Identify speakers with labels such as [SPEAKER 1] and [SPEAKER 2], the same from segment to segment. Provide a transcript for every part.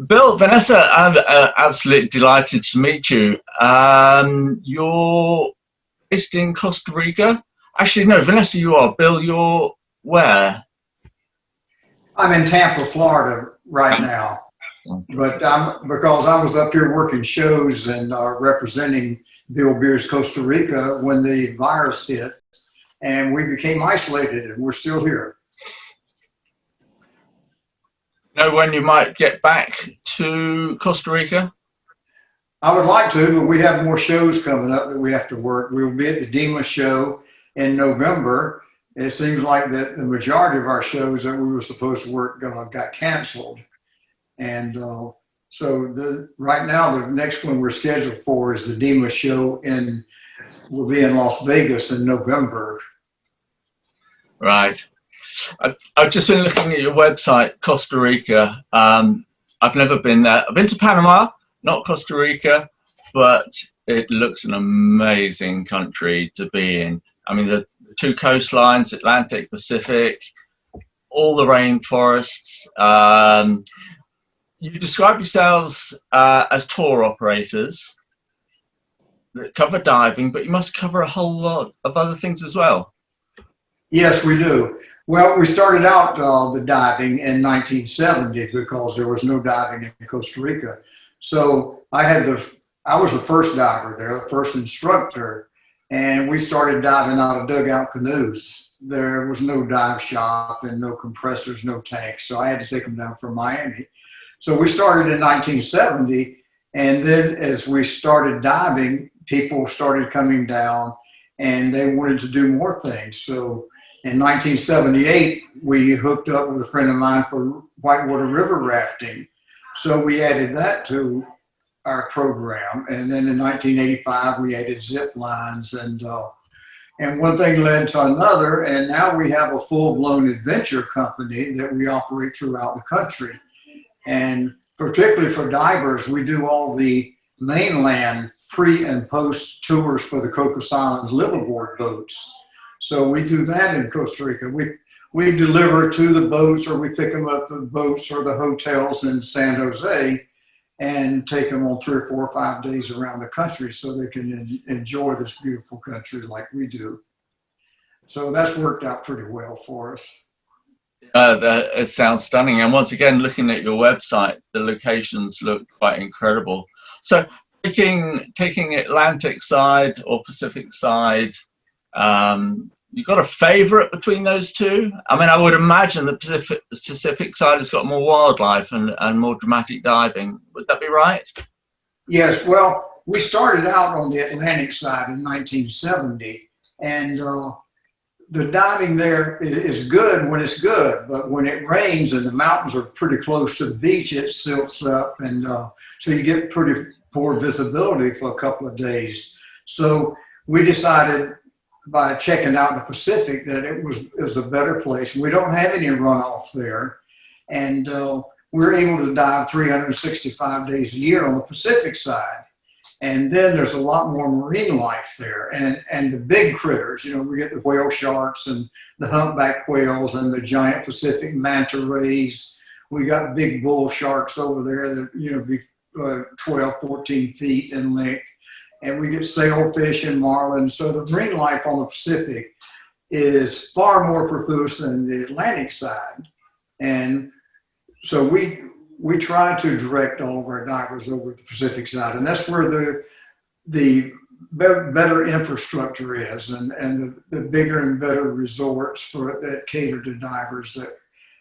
[SPEAKER 1] Bill, Vanessa, I'm absolutely delighted to meet you. You're based in Costa Rica. Actually, no, Vanessa, you are. Bill, you're where?
[SPEAKER 2] I'm in Tampa, Florida right now, but because I was up here working shows and representing Bill Beers Costa Rica when the virus hit, and we became isolated, and we're still here.
[SPEAKER 1] Know when you might get back to Costa Rica?
[SPEAKER 2] I would like to, but we have more shows coming up that we have to work. We'll be at the DEMA show in November. It seems like that the majority of our shows that we were supposed to work got canceled. And right now, the next one we're scheduled for is the DEMA show will be in Las Vegas in November.
[SPEAKER 1] Right. I've just been looking at your website, Costa Rica. I've never been there. I've been to Panama, not Costa Rica, but it looks an amazing country to be in. I mean, the two coastlines, Atlantic, Pacific, all the rainforests. You describe yourselves as tour operators that cover diving, but you must cover a whole lot of other things as well.
[SPEAKER 2] Yes, we do. Well, we started out the diving in 1970 because there was no diving in Costa Rica. So I was the first diver there, the first instructor, and we started diving out of dugout canoes. There was no dive shop and no compressors, no tanks. So I had to take them down from Miami. So we started in 1970, and then as we started diving, people started coming down and they wanted to do more things. So in 1978, we hooked up with a friend of mine for whitewater river rafting. So we added that to our program. And then in 1985, we added zip lines, and one thing led to another. And now we have a full-blown adventure company that we operate throughout the country. And particularly for divers, we do all the mainland pre and post tours for the Cocos Islands liveaboard boats. So we do that in Costa Rica. We deliver to the boats, or we pick them up at the boats or the hotels in San Jose and take them on 3 or 4 or 5 days around the country so they can enjoy this beautiful country like we do. So that's worked out pretty well for us.
[SPEAKER 1] It sounds stunning. And once again, looking at your website, the locations look quite incredible. So taking Atlantic side or Pacific side, you got a favorite between those two? I mean, I would imagine the Pacific side has got more wildlife and more dramatic diving. Would that be right?
[SPEAKER 2] Yes. Well, we started out on the Atlantic side in 1970, and the diving there is good when it's good, but when it rains and the mountains are pretty close to the beach, it silts up, and so you get pretty poor visibility for a couple of days. So we decided by checking out the Pacific that it was a better place. We don't have any runoff there, and we're able to dive 365 days a year on the Pacific side. And then there's a lot more marine life there, and the big critters. You know, we get the whale sharks and the humpback whales and the giant Pacific manta rays. We got big bull sharks over there that, you know, be 12, 14 feet in length. And we get sailfish and marlin. So the marine life on the Pacific is far more profuse than the Atlantic side. And so we try to direct all of our divers over the Pacific side, and that's where the better infrastructure is, and the bigger and better resorts that cater to divers.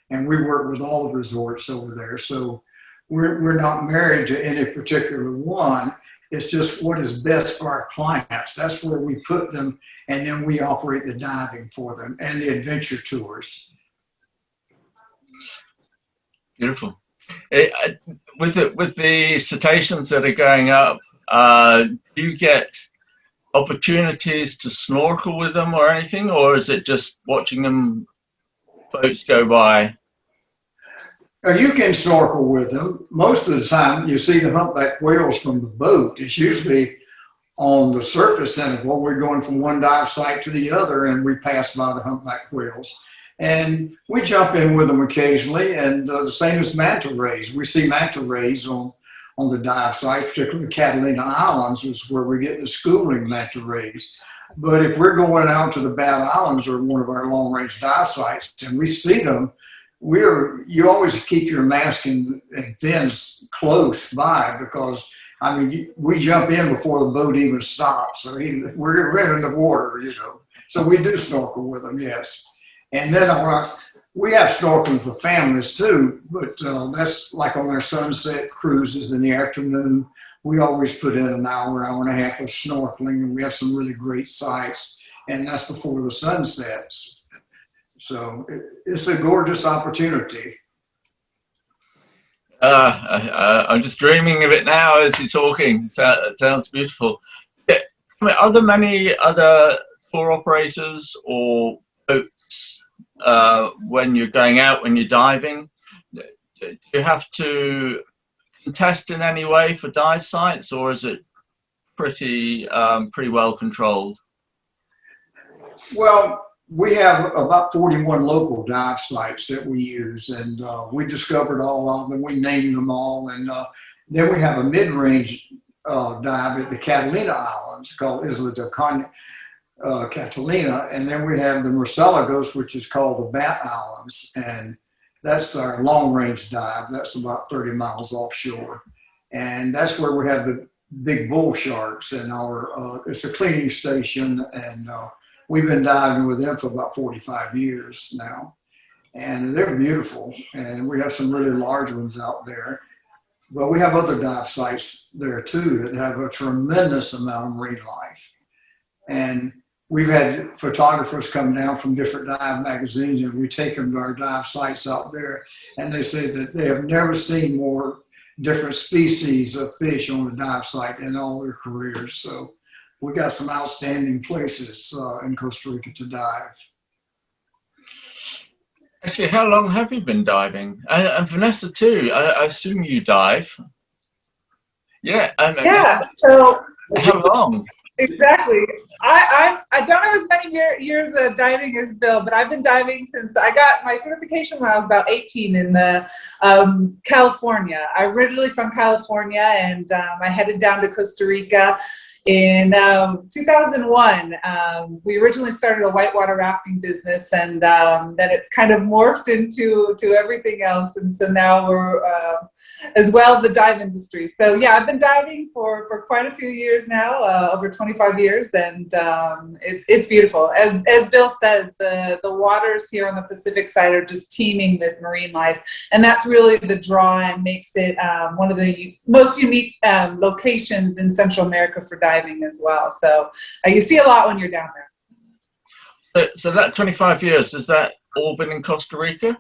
[SPEAKER 2] And we work with all the resorts over there, so we're not married to any particular one. It's just what is best for our clients. That's where we put them, and then we operate the diving for them and the adventure tours.
[SPEAKER 1] Beautiful. With the cetaceans that are going up, do you get opportunities to snorkel with them or anything, or is it just watching them boats go by?
[SPEAKER 2] You can snorkel with them. Most of the time, you see the humpback whales from the boat. It's usually on the surface interval. We're going from one dive site to the other, and we pass by the humpback whales. And we jump in with them occasionally, and the same as manta rays. We see manta rays on the dive site, particularly Catalina Islands is where we get the schooling manta rays. But if we're going out to the Bad Islands or one of our long-range dive sites and we see them, you always keep your mask and fins close by because, I mean, we jump in before the boat even stops. So we're in the water, you know. So we do snorkel with them, yes. And then we have snorkeling for families too, but that's like on our sunset cruises in the afternoon. We always put in an hour, hour and a half of snorkeling, and we have some really great sights, and that's before the sun sets. So it's a gorgeous opportunity.
[SPEAKER 1] I'm just dreaming of it now as you're talking. It sounds beautiful. Yeah. I mean, are there many other tour operators or boats when you're going out, when you're diving? Do you have to contest in any way for dive sites, or is it pretty well controlled?
[SPEAKER 2] Well, we have about 41 local dive sites that we use, and we discovered all of them. We named them all, and then we have a mid-range dive at the Catalina Islands called Isla de Catalina, and then we have the Murciélagos, which is called the Bat Islands, and that's our long-range dive. That's about 30 miles offshore, and that's where we have the big bull sharks, and it's a cleaning station, and we've been diving with them for about 45 years now, and they're beautiful, and we have some really large ones out there. But we have other dive sites there too that have a tremendous amount of marine life, and we've had photographers come down from different dive magazines, and we take them to our dive sites out there, and they say that they have never seen more different species of fish on a dive site in all their careers. So we got some outstanding places in Costa Rica to dive.
[SPEAKER 1] Actually, how long have you been diving? And Vanessa too, I assume you dive. Yeah.
[SPEAKER 3] Yeah, so
[SPEAKER 1] how long?
[SPEAKER 3] Exactly. I don't have as many years of diving as Bill, but I've been diving since I got my certification when I was about 18 in the California. I'm originally from California, and I headed down to Costa Rica in 2001. We originally started a whitewater rafting business, and then it kind of morphed into everything else. And so now we're as well the dive industry. So yeah, I've been diving for quite a few years now, over 25 years, and it's beautiful. As Bill says, the waters here on the Pacific side are just teeming with marine life, and that's really the draw and makes it one of the most unique locations in Central America for diving as well. So you see a lot when you're down there.
[SPEAKER 1] So that 25 years, has that all been in Costa Rica?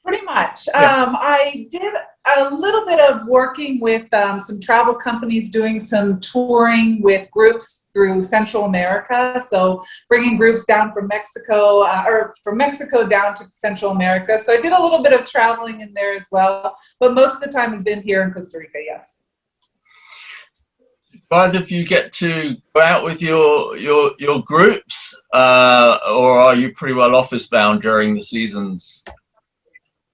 [SPEAKER 3] Pretty much.
[SPEAKER 1] Yeah.
[SPEAKER 3] I did a little bit of working with some travel companies, doing some touring with groups through Central America. So bringing groups down from Mexico, or from Mexico down to Central America. So I did a little bit of traveling in there as well, but most of the time has been here in Costa Rica, yes.
[SPEAKER 1] Do either of you get to go out with your groups, or are you pretty well office bound during the seasons?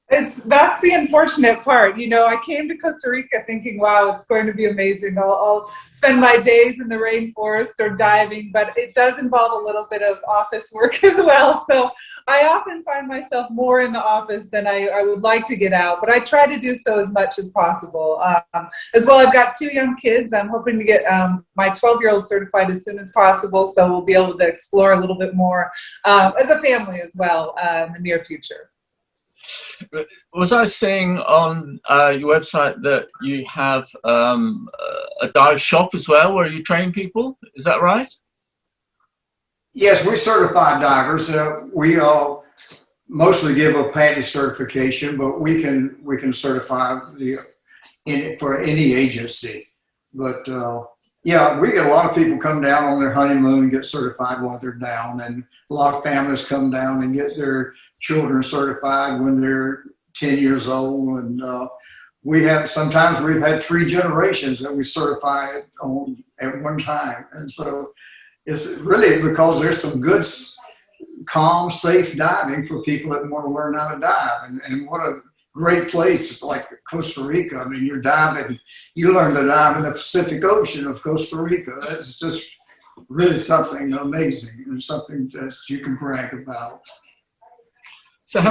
[SPEAKER 3] That's the unfortunate part. You know, I came to Costa Rica thinking, wow, it's going to be amazing. I'll spend my days in the rainforest or diving, but it does involve a little bit of office work as well. So I often find myself more in the office than I would like to get out, but I try to do so as much as possible. As well, I've got 2 young kids. I'm hoping to get my 12-year-old certified as soon as possible, so we'll be able to explore a little bit more as a family as well in the near future.
[SPEAKER 1] Was I seeing on your website that you have a dive shop as well where you train people? Is that right?
[SPEAKER 2] Yes, we certify divers. We mostly give a PADI certification, but we can certify for any agency. But yeah, we get a lot of people come down on their honeymoon and get certified while they're down, and a lot of families come down and get their children certified when they're 10 years old. And sometimes we've had 3 generations that we certify at one time. And so it's really because there's some good calm, safe diving for people that want to learn how to dive. And what a great place like Costa Rica. I mean, you're diving, you learn to dive in the Pacific Ocean of Costa Rica. That's just really something amazing and something that you can brag about.
[SPEAKER 1] So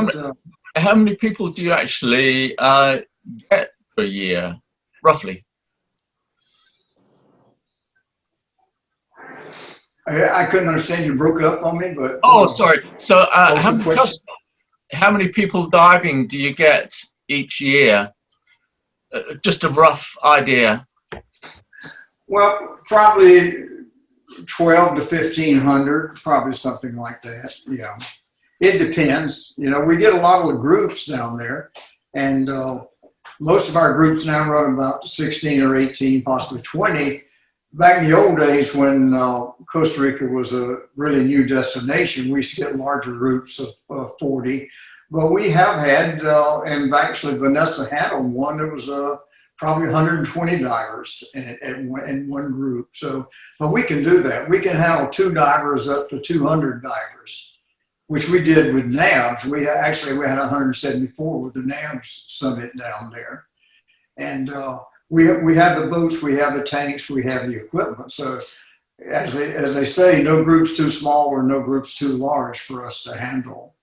[SPEAKER 1] how many people do you actually get per year, roughly?
[SPEAKER 2] I couldn't understand, you broke up on me, but
[SPEAKER 1] oh, sorry. So how many people diving do you get each year? Just a rough idea.
[SPEAKER 2] Well, probably 12 to 1,500, probably something like that. Yeah, it depends. You know, we get a lot of groups down there, and most of our groups now run about 16 or 18, possibly 20. Back in the old days when Costa Rica was a really new destination, we used to get larger groups of 40. But we have had, and actually Vanessa had on one, there was probably 120 divers in one group. So, but we can do that. We can handle 2 divers up to 200 divers, which we did with NABS. We had 174 with the NABS summit down there. And we have the boats, we have the tanks, we have the equipment. So as they say, no group's too small or no group's too large for us to handle.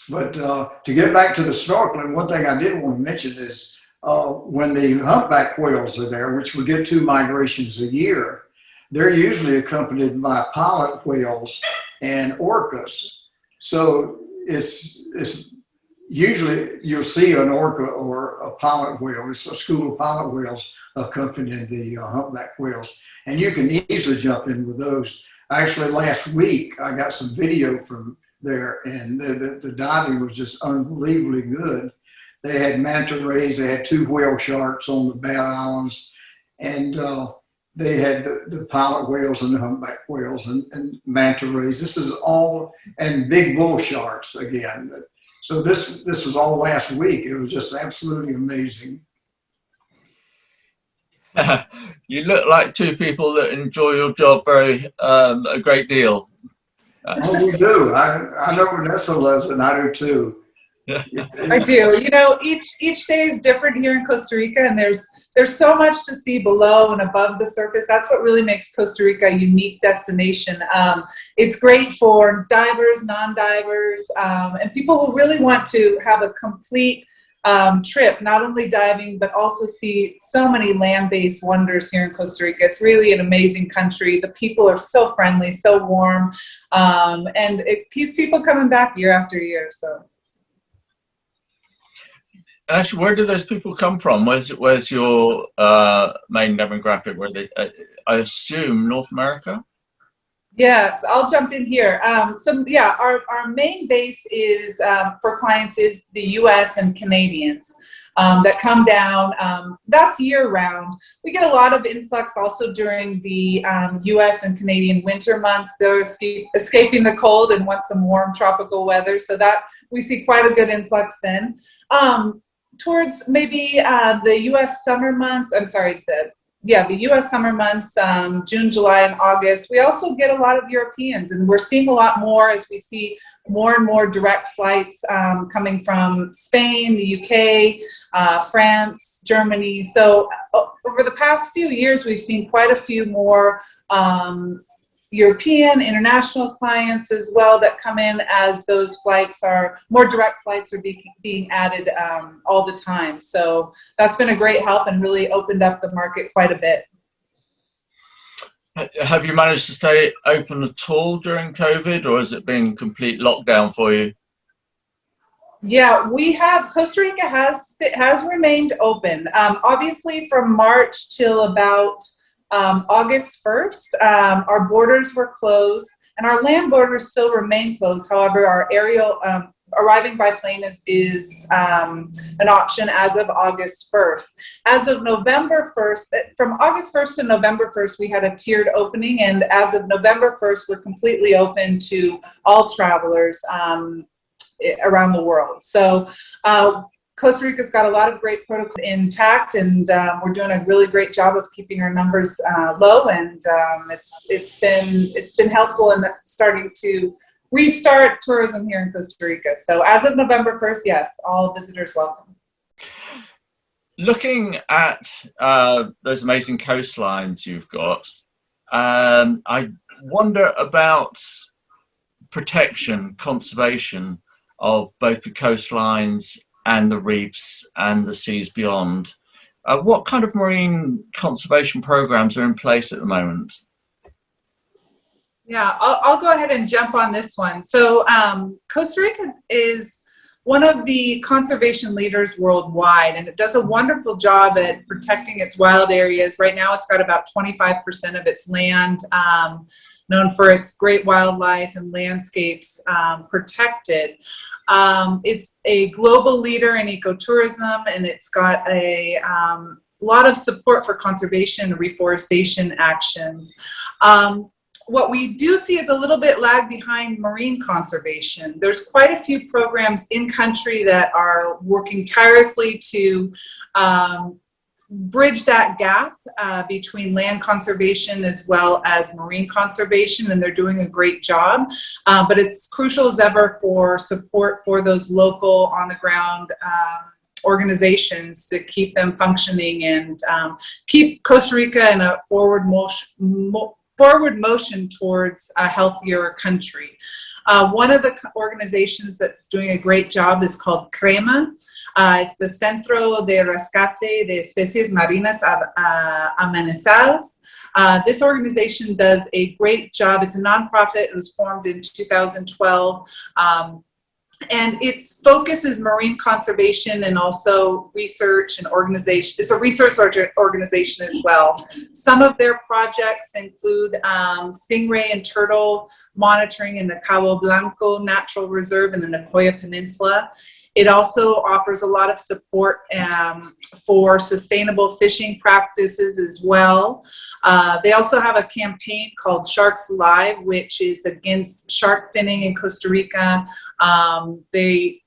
[SPEAKER 2] But to get back to the snorkeling, one thing I did want to mention is when the humpback whales are there, which we get 2 migrations a year, they're usually accompanied by pilot whales and orcas. So it's usually you'll see an orca or a pilot whale. It's a school of pilot whales accompanying the humpback whales. And you can easily jump in with those. Actually, last week, I got some video from there, and the diving was just unbelievably good. They had manta rays, they had 2 whale sharks on the Bad Islands, and they had the pilot whales and the humpback whales and manta rays. This is all, and big bull sharks again. So this was all last week. It was just absolutely amazing.
[SPEAKER 1] You look like 2 people that enjoy your job a great deal.
[SPEAKER 2] Oh, we do. I know Vanessa loves it, and I do too.
[SPEAKER 3] I do. You know, each day is different here in Costa Rica, and there's so much to see below and above the surface. That's what really makes Costa Rica a unique destination. It's great for divers, non-divers, and people who really want to have a complete trip, not only diving, but also see so many land-based wonders here in Costa Rica. It's really an amazing country. The people are so friendly, so warm, and it keeps people coming back year after year. So.
[SPEAKER 1] Actually, where do those people come from? Where's your main demographic? Where they, I assume North America?
[SPEAKER 3] Yeah, I'll jump in here. So yeah, our main base is for clients is the U.S. and Canadians that come down. That's year round. We get a lot of influx also during the U.S. and Canadian winter months. They're escaping the cold and want some warm tropical weather. So that we see quite a good influx then. Towards maybe the U.S. summer months, the U.S. summer months, June, July, and August, we also get a lot of Europeans, and we're seeing a lot more as we see more and more direct flights coming from Spain, the U.K., France, Germany. So over the past few years, we've seen quite a few more European, international clients as well that come in as those flights are, more direct flights are being added all the time. So that's been a great help and really opened up the market quite a bit.
[SPEAKER 1] Have you managed to stay open at all during COVID, or has it been complete lockdown for you?
[SPEAKER 3] Yeah, we have, Costa Rica has remained open. Obviously from March till about August 1st, our borders were closed, and our land borders still remain closed. However, our aerial arriving by plane is an option as of August 1st. As of November 1st, from August 1st to November 1st, we had a tiered opening, and as of November 1st, we're completely open to all travelers around the world. So Costa Rica's got a lot of great protocols intact, and we're doing a really great job of keeping our numbers low, and it's been helpful in starting to restart tourism here in Costa Rica. So as of November 1st, yes, all visitors welcome.
[SPEAKER 1] Looking at those amazing coastlines you've got, I wonder about protection, conservation of both the coastlines and the reefs and the seas beyond. What kind of marine conservation programs are in place at the moment?
[SPEAKER 3] Yeah, I'll go ahead and jump on this one. So Costa Rica is one of the conservation leaders worldwide, and it does a wonderful job at protecting its wild areas. Right now, it's got about 25% of its land known for its great wildlife and landscapes protected. It's a global leader in ecotourism, and it's got a lot of support for conservation and reforestation actions. What we do see is a little bit lag behind marine conservation. There's quite a few programs in country that are working tirelessly to bridge that gap between land conservation as well as marine conservation, and they're doing a great job. But it's crucial as ever for support for those local on-the-ground organizations to keep them functioning and keep Costa Rica in a forward motion towards a healthier country. One of the organizations that's doing a great job is called CREMA. It's the Centro de Rescate de Especies Marinas Amenazadas. This organization does a great job. It's a nonprofit. It was formed in 2012. And its focus is marine conservation and also research and organization. It's a research organization as well. Some of their projects include stingray and turtle monitoring in the Cabo Blanco Natural Reserve in the Nicoya Peninsula. It also offers a lot of support for sustainable fishing practices as well. They also have a campaign called Sharks Live, which is against shark finning in Costa Rica. They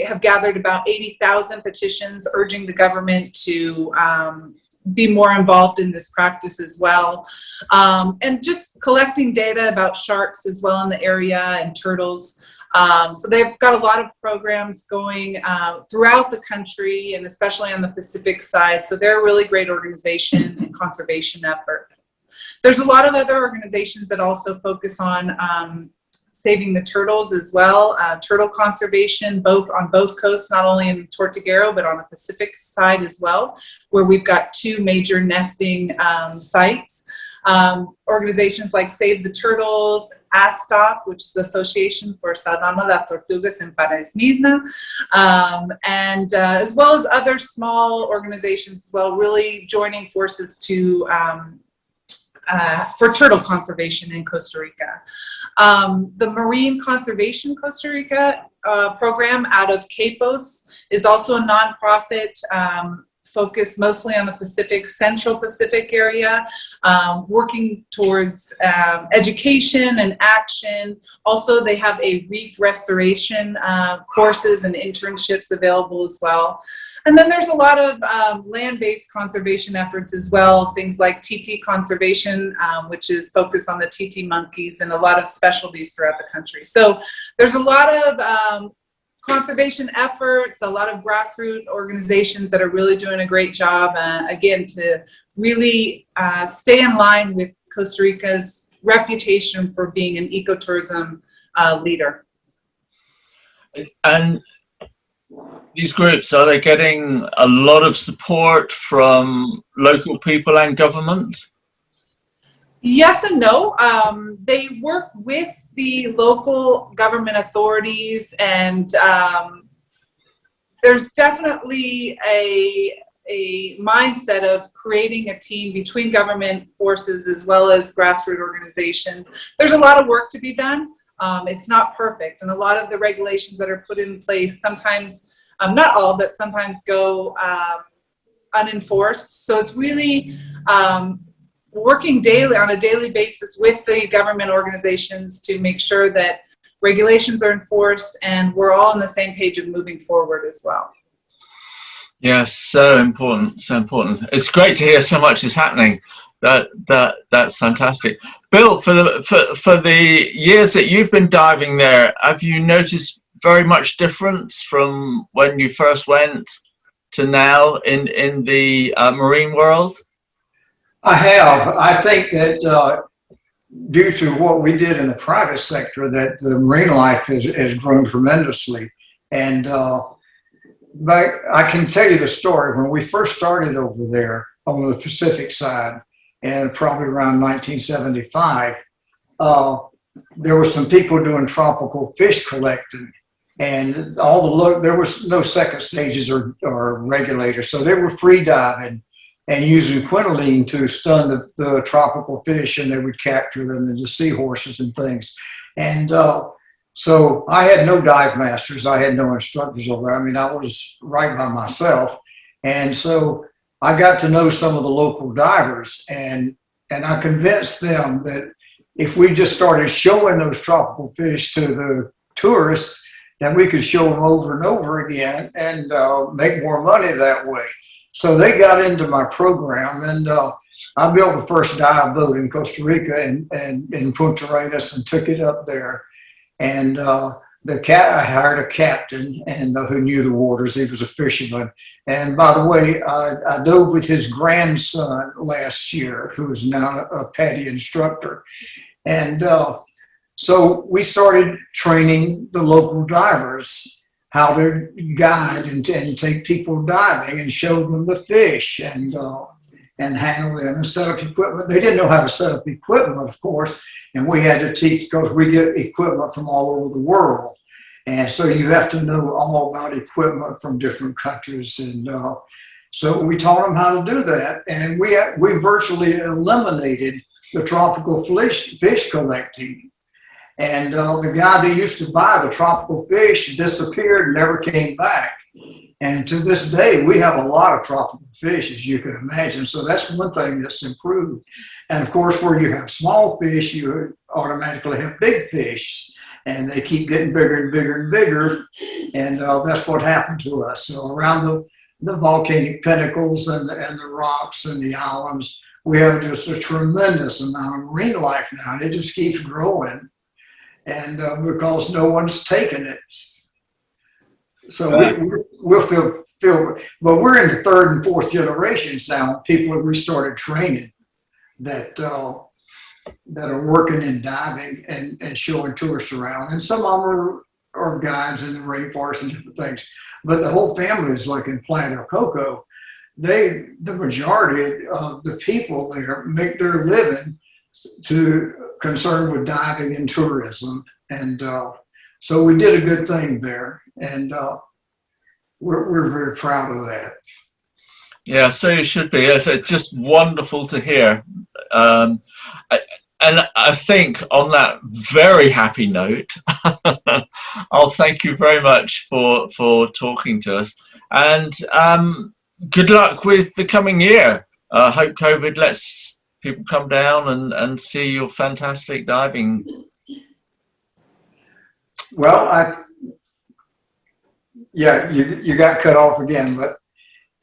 [SPEAKER 3] have gathered about 80,000 petitions urging the government to be more involved in this practice as well. And just collecting data about sharks as well in the area and turtles. So they've got a lot of programs going throughout the country and especially on the Pacific side. So they're a really great organization and conservation effort. There's a lot of other organizations that also focus on saving the turtles as well. Turtle conservation, on both coasts, not only in Tortuguero, but on the Pacific side as well, where we've got two major nesting sites. Organizations like Save the Turtles, ASTOP, which is the Association for Salvando las Tortugas en País Misma, and as well as other small organizations as well, really joining forces to for turtle conservation in Costa Rica. The Marine Conservation Costa Rica program out of Capos is also a nonprofit focused mostly on the Central Pacific area, working towards education and action. Also, they have a reef restoration courses and internships available as well. And then there's a lot of land-based conservation efforts as well, things like TT conservation, which is focused on the TT monkeys, and a lot of specialties throughout the country. So there's a lot of conservation efforts, a lot of grassroots organizations that are really doing a great job, again, to really stay in line with Costa Rica's reputation for being an ecotourism leader. And
[SPEAKER 1] these groups, are they getting a lot of support from local people and government?
[SPEAKER 3] Yes and no. They work with the local government authorities, and there's definitely a mindset of creating a team between government forces as well as grassroots organizations. There's a lot of work to be done. It's not perfect, and a lot of the regulations that are put in place sometimes, not all, but sometimes go unenforced. So it's really working daily, on a daily basis with the government organizations to make sure that regulations are enforced and we're all on the same page of moving forward as well.
[SPEAKER 1] Yes, so important, so important. It's great to hear so much is happening. That's fantastic. Bill, for the years that you've been diving there, have you noticed very much difference from when you first went to now in the marine world?
[SPEAKER 2] I have. I think that due to what we did in the private sector, that the marine life has grown tremendously. And but I can tell you the story. When we first started over there on the Pacific side, and probably around 1975, there were some people doing tropical fish collecting, and there was no second stages or regulators, so they were free diving and using quinoline to stun the tropical fish, and they would capture them into seahorses and things. And so I had no dive masters, I had no instructors over there. I mean, I was right by myself, and so I got to know some of the local divers, and I convinced them that if we just started showing those tropical fish to the tourists, then we could show them over and over again and make more money that way. So they got into my program, and I built the first dive boat in Costa Rica and in Punta Arenas and took it up there. And I hired a captain and who knew the waters. He was a fisherman. And by the way, I dove with his grandson last year, who is now a PADI instructor. And so we started training the local divers how to guide and take people diving and show them the fish and handle them and set up equipment. They didn't know how to set up equipment, of course, and we had to teach, because we get equipment from all over the world. And so you have to know all about equipment from different countries. And so we taught them how to do that. And we virtually eliminated the tropical fish collecting. And the guy that used to buy the tropical fish disappeared and never came back. And to this day, we have a lot of tropical fish, as you can imagine. So that's one thing that's improved. And of course, where you have small fish, you automatically have big fish. And they keep getting bigger and bigger and bigger. And that's what happened to us. So around the volcanic pinnacles and the rocks and the islands, we have just a tremendous amount of marine life now. And it just keeps growing. And because no one's taken it. So we'll feel, but we're in the third and fourth generations now. People that we started training that are working in diving and showing tourists around. And some of them are guides in the rainforest and different things. But the whole family is like in Playa Coco. The majority of the people there make their living concerned with diving and tourism. And so we did a good thing there. And we're very proud of that.
[SPEAKER 1] Yeah, so you should be. It's just wonderful to hear. And I think on that very happy note, I'll thank you very much for talking to us. And good luck with the coming year. I hope COVID lets people come down and see your fantastic diving.
[SPEAKER 2] Well, you got cut off again, but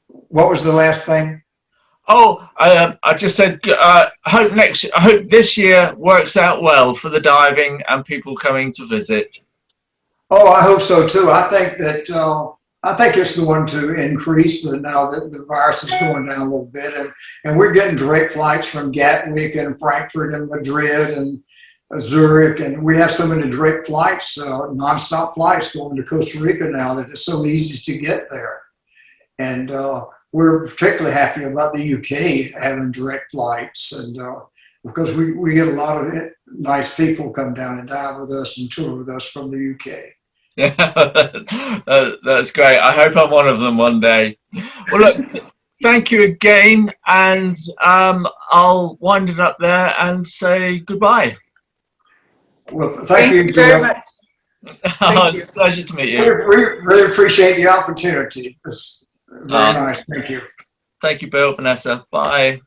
[SPEAKER 2] what was the last thing?
[SPEAKER 1] Oh, I just said I hope this year works out well for the diving and people coming to visit.
[SPEAKER 2] Oh, I hope so too. I think that I think it's going to increase now that the virus is going down a little bit, and we're getting direct flights from Gatwick and Frankfurt and Madrid and Zurich, and we have so many direct flights, nonstop flights going to Costa Rica now that it's so easy to get there. And we're particularly happy about the UK having direct flights, and because we get a lot of nice people come down and dive with us and tour with us from the UK.
[SPEAKER 1] Yeah, that's great. I hope I'm one of them one day. Well, look, thank you again, and I'll wind it up there and say goodbye.
[SPEAKER 2] Well, thank you
[SPEAKER 3] very much.
[SPEAKER 1] It's a pleasure to meet you.
[SPEAKER 2] We really appreciate the opportunity. It's very nice. Thank you.
[SPEAKER 1] Thank you, Bill, Vanessa. Bye.